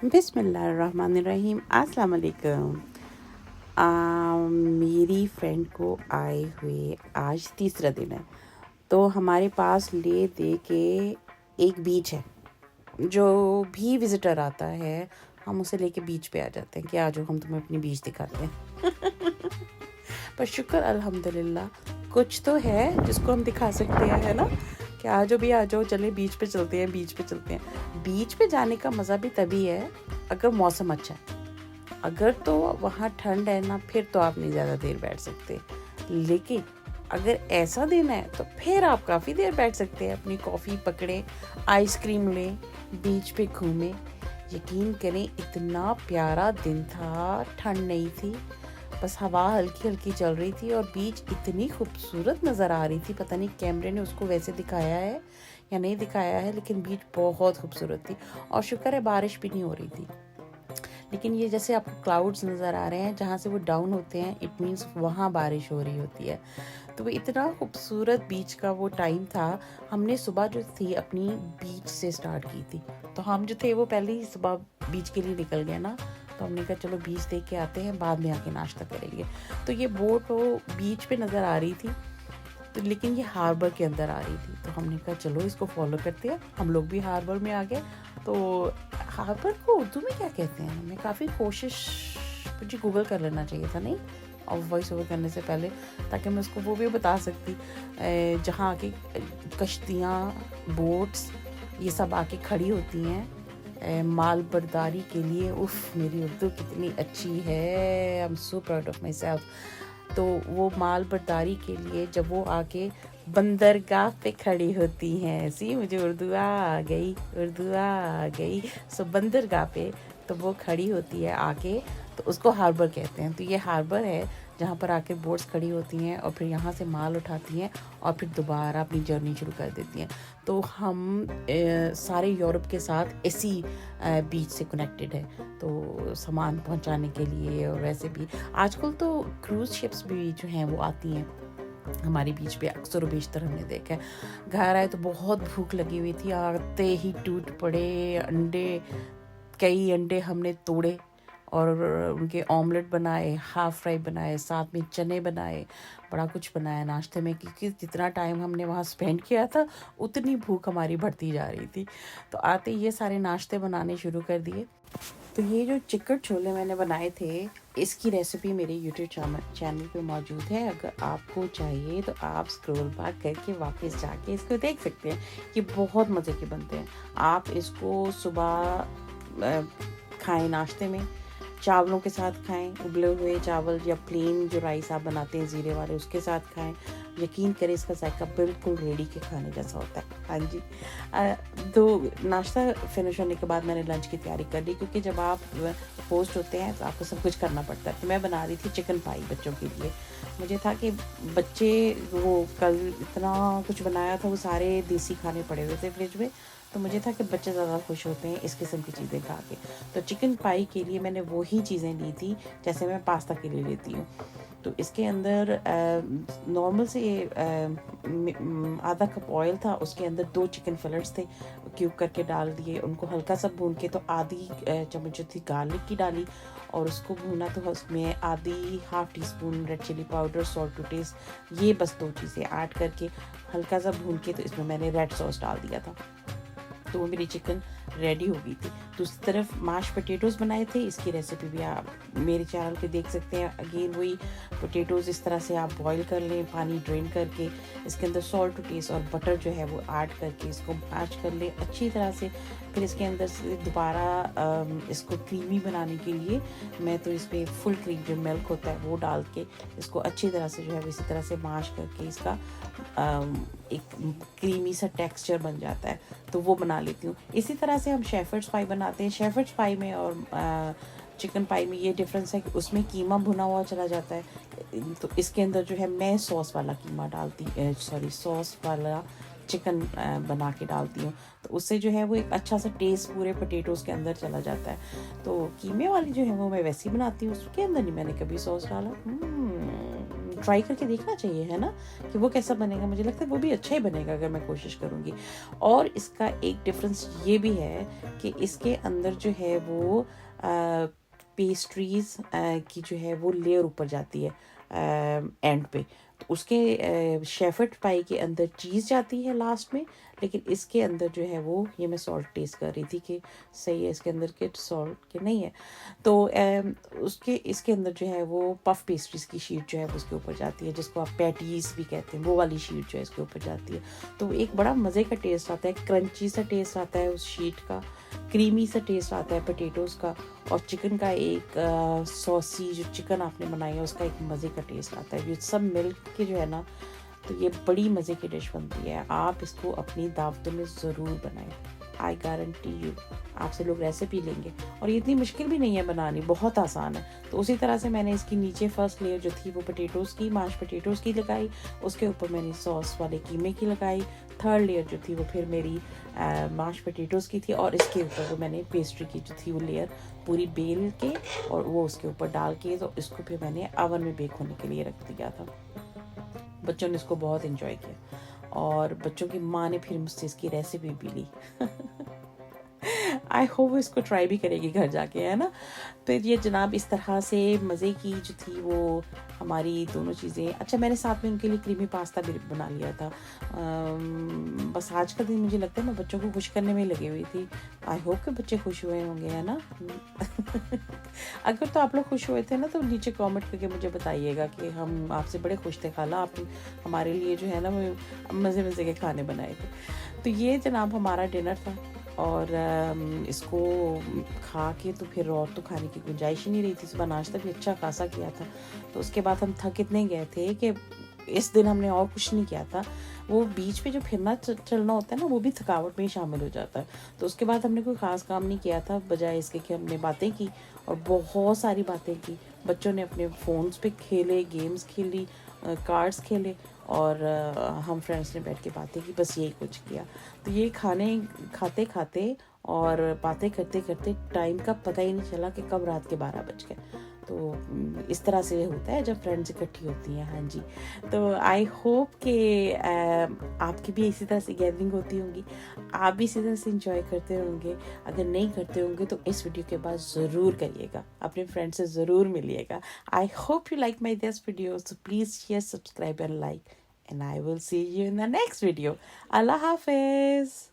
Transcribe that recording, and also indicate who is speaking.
Speaker 1: बिस्मिल्लाहिर्रहमानिर्रहीम। अस्सलाम वालेकुम। मेरी फ्रेंड को आए हुए आज तीसरा दिन है, तो हमारे पास ले दे के एक बीच है। जो भी विज़िटर आता है हम उसे लेके बीच पे आ जाते हैं कि आ जाओ हम तुम्हें अपनी बीच दिखाते हैं। पर शुक्र अल्हम्दुलिल्लाह कुछ तो है जिसको हम दिखा सकते हैं, है ना? कि आ जाओ भी आ जाओ, चले बीच पे चलते हैं, बीच पे चलते हैं। बीच पे जाने का मज़ा भी तभी है अगर मौसम अच्छा है। अगर तो वहाँ ठंड है ना, फिर तो आप नहीं ज़्यादा देर बैठ सकते। लेकिन अगर ऐसा दिन है तो फिर आप काफ़ी देर बैठ सकते हैं। अपनी कॉफ़ी पकड़े, आइसक्रीम लें, बीच पे घूमें। यकीन करें इतना प्यारा दिन था, ठंड नहीं थी, बस हवा हल्की हल्की चल रही थी और बीच इतनी खूबसूरत नज़र आ रही थी। पता नहीं कैमरे ने उसको वैसे दिखाया है या नहीं दिखाया है, लेकिन बीच बहुत खूबसूरत थी और शुक्र है बारिश भी नहीं हो रही थी। लेकिन ये जैसे आपको क्लाउड्स नज़र आ रहे हैं, जहाँ से वो डाउन होते हैं, इट मीन्स वहाँ बारिश हो रही होती है। तो वो इतना खूबसूरत बीच का वो टाइम था। हमने सुबह जो थी अपनी बीच से स्टार्ट की थी, तो हम जो थे वो पहले ही सुबह बीच के लिए निकल गए ना, तो हमने कहा चलो बीच देख के आते हैं, बाद में आके नाश्ता करेंगे। तो ये बोट वो बीच पे नज़र आ रही थी, तो लेकिन ये हार्बर के अंदर आ रही थी, तो हमने कहा चलो इसको फॉलो करते हैं। हम लोग भी हार्बर में आ गए। तो हार्बर को उर्दू में क्या कहते हैं? मैं काफ़ी कोशिश, मुझे गूगल कर लेना चाहिए था नहीं, और वॉइस ओवर करने से पहले, ताकि मैं उसको वो भी बता सकती जहाँ आके कश्तियाँ, बोट्स ये सब आके खड़ी होती हैं माल बर्दारी के लिए। उफ़, मेरी उर्दू कितनी अच्छी है, I am so proud of my self. तो वो माल बर्दारी के लिए जब वो आके बंदरगाह पे खड़ी होती हैं, सी मुझे उर्दू आ गई, उर्दू आ गई। सो बंदरगाह पे तो वो खड़ी होती है आके, तो उसको हार्बर कहते हैं। तो ये हार्बर है जहाँ पर आके बोट्स खड़ी होती हैं और फिर यहाँ से माल उठाती हैं और फिर दोबारा अपनी जर्नी शुरू कर देती हैं। तो हम सारे यूरोप के साथ इसी बीच से कनेक्टेड है, तो सामान पहुँचाने के लिए। और वैसे भी आजकल तो क्रूज़ शिप्स भी जो हैं वो आती हैं हमारी बीच पे, अक्सर और बेशतर हमने देखा है। घर आए तो बहुत भूख लगी हुई थी, आते ही टूट पड़े अंडे। कई अंडे हमने तोड़े और उनके ऑमलेट बनाए, हाफ़ फ्राई बनाए, साथ में चने बनाए, बड़ा कुछ बनाया नाश्ते में, क्योंकि जितना टाइम हमने वहाँ स्पेंड किया था उतनी भूख हमारी बढ़ती जा रही थी। तो आते ये सारे नाश्ते बनाने शुरू कर दिए। तो ये जो चिकन छोले मैंने बनाए थे, इसकी रेसिपी मेरे यूट्यूब चैनल पे मौजूद है। अगर आपको चाहिए तो आप स्क्रॉल बैक करके वापस जाके इसको देख सकते हैं। ये बहुत मज़े के बनते हैं। आप इसको सुबह खाएं नाश्ते में, चावलों के साथ खाएं, उबले हुए चावल या प्लेन जो राइस आप बनाते हैं ज़ीरे वाले, उसके साथ खाएं। यकीन करें इसका जायका बिल्कुल रेडी के खाने जैसा होता है। हाँ जी। तो नाश्ता फिनिश होने के बाद मैंने लंच की तैयारी कर ली, क्योंकि जब आप होस्ट होते हैं तो आपको सब कुछ करना पड़ता है। तो मैं बना रही थी चिकन पाई बच्चों के लिए। मुझे था कि बच्चे, वो कल इतना कुछ बनाया था, वो सारे देसी खाने पड़े हुए थे फ्रिज में, तो मुझे था कि बच्चे ज़्यादा खुश होते हैं इस किस्म की चीज़ें खा के। तो चिकन पाई के लिए मैंने वही चीज़ें ली थी जैसे मैं पास्ता के लिए लेती हूँ। तो इसके अंदर नॉर्मल से आधा कप ऑयल था, उसके अंदर 2 चिकन फिलेट्स थे, क्यूब करके डाल दिए, उनको हल्का सा भून के, तो आधी चम्मच थी गार्लिक की डाली और उसको भूना। तो उसमें आधी half teaspoon red chilli powder, salt to taste, ये बस 2 चीज़ें ऐड करके हल्का सा भून के, तो इसमें मैंने रेड सॉस डाल दिया था। तो वो मेरी चिकन रेडी हो गई थी। दूसरी तरफ माश पोटैटोज़ बनाए थे, इसकी रेसिपी भी आप मेरे चैनल पे देख सकते हैं। अगेन वही पोटैटोज़ इस तरह से आप बॉईल कर लें, पानी ड्रेन करके, इसके अंदर सॉल्ट टू टेस्ट और बटर जो है वो ऐड करके इसको मैश कर लें अच्छी तरह से। फिर इसके अंदर से दोबारा इसको क्रीमी बनाने के लिए मैं तो इस पर फुल क्रीम जो मिल्क होता है वो डाल के इसको अच्छी तरह से जो है इसी तरह से मैश करके इसका एक क्रीमी सा टेक्सचर बन जाता है, तो वो बना लेती हूँ। इसी तरह से हम शेफर्ड्स पाई बनाते हैं। शेफर्ड्स पाई में और चिकन पाई में ये डिफरेंस है कि उसमें कीमा भुना हुआ चला जाता है, तो इसके अंदर जो है मैं सॉस वाला कीमा डालती, सॉस वाला चिकन बना के डालती हूँ, तो उससे जो है वो एक अच्छा सा टेस्ट पूरे पोटैटोज़ के अंदर चला जाता है। तो कीमे वाली जो है वो मैं वैसी बनाती हूँ, उसके अंदर नहीं मैंने कभी सॉस डाला। ट्राई करके देखना चाहिए, है ना, कि वो कैसा बनेगा। मुझे लगता है वो भी अच्छा ही बनेगा अगर मैं कोशिश करूँगी। और इसका एक डिफरेंस ये भी है कि इसके अंदर जो है वो पेस्ट्रीज की जो है वो लेयर ऊपर जाती है एंड पे। तो उसके शेफर्ड पाई के अंदर चीज़ जाती है लास्ट में, लेकिन इसके अंदर जो है वो, ये मैं सॉल्ट टेस्ट कर रही थी कि सही है इसके अंदर के सॉल्ट के नहीं है, तो उसके इसके अंदर जो है वो पफ पेस्ट्रीज की शीट जो है वो उसके ऊपर जाती है, जिसको आप पैटीज भी कहते हैं, वो वाली शीट जो है इसके ऊपर जाती है। तो एक बड़ा मज़े का टेस्ट आता है, क्रंची सा टेस्ट आता है उस शीट का, क्रीमी सा टेस्ट आता है पोटैटोज़ का, और चिकन का एक सॉसी जो चिकन आपने बनाई है उसका एक मज़े का टेस्ट आता है। ये सब मिल के जो है ना, तो ये बड़ी मज़े की डिश बनती है। आप इसको अपनी दावतों में ज़रूर बनाएं, आई गारंटी यू। आपसे लोग रेसिपी लेंगे, और ये इतनी मुश्किल भी नहीं है बनानी, बहुत आसान है। तो उसी तरह से मैंने इसकी नीचे फर्स्ट लेयर जो थी वो पोटैटोज़ की, माश पोटैटोज़ की लगाई, उसके ऊपर मैंने सॉस वाले कीमे की लगाई। थर्ड लेयर जो थी वो फिर मेरी माश पोटैटोज़ की थी, और इसके ऊपर वो मैंने पेस्ट्री की जो थी वो लेयर पूरी बेल के और वो उसके ऊपर डाल के, तो इसको फिर मैंने ओवन में बेक होने के लिए रख दिया था। बच्चों ने इसको बहुत इन्जॉय किया, और बच्चों की माँ ने फिर मुझसे इसकी रेसिपी भी ली। आई होप इसको ट्राई भी करेगी घर जाके, है ना। तो ये जनाब इस तरह से मज़े की जो थी वो हमारी दोनों चीज़ें। अच्छा, मैंने साथ में उनके लिए क्रीमी पास्ता भी बना लिया था। बस आज का दिन मुझे लगता है मैं बच्चों को खुश करने में लगी हुई थी। आई होप कि बच्चे खुश हुए होंगे, है ना। अगर तो आप लोग खुश हुए थे ना, तो नीचे कमेंट करके मुझे बताइएगा कि हम आपसे बड़े खुश थे खाला, आप हमारे लिए जो है ना वो मज़े मज़े के खाने बनाए थे। तो ये जनाब हमारा डिनर था, और इसको खा के तो फिर और तो खाने की गुंजाइश ही नहीं रही थी। सुबह नाश्ता भी अच्छा खासा किया था, तो उसके बाद हम थक इतने गए थे कि इस दिन हमने और कुछ नहीं किया था। वो बीच पे जो फिरना चलना होता है ना, वो भी थकावट में ही शामिल हो जाता है। तो उसके बाद हमने कोई ख़ास काम नहीं किया था, बजाय इसके कि हमने बातें की, और बहुत सारी बातें की। बच्चों ने अपने फ़ोन्स पे खेले, गेम्स खेली, कार्ड्स खेले, और हम फ्रेंड्स ने बैठ के बातें की, बस यही कुछ किया। तो ये खाने खाते खाते और बातें करते करते टाइम का पता ही नहीं चला कि कब रात के 12 बज गए। तो इस तरह से होता है जब फ्रेंड्स इकट्ठी होती हैं। हाँ जी, तो आई होप कि आपकी भी इसी तरह से गैदरिंग होती होंगी, आप भी इसी तरह से इंजॉय करते होंगे। अगर नहीं करते होंगे तो इस वीडियो के बाद ज़रूर करिएगा, अपने फ्रेंड से ज़रूर मिलिएगा। I hope you like my this video, so please share, subscribe and like, and I will see you in the next video. Allah Hafiz.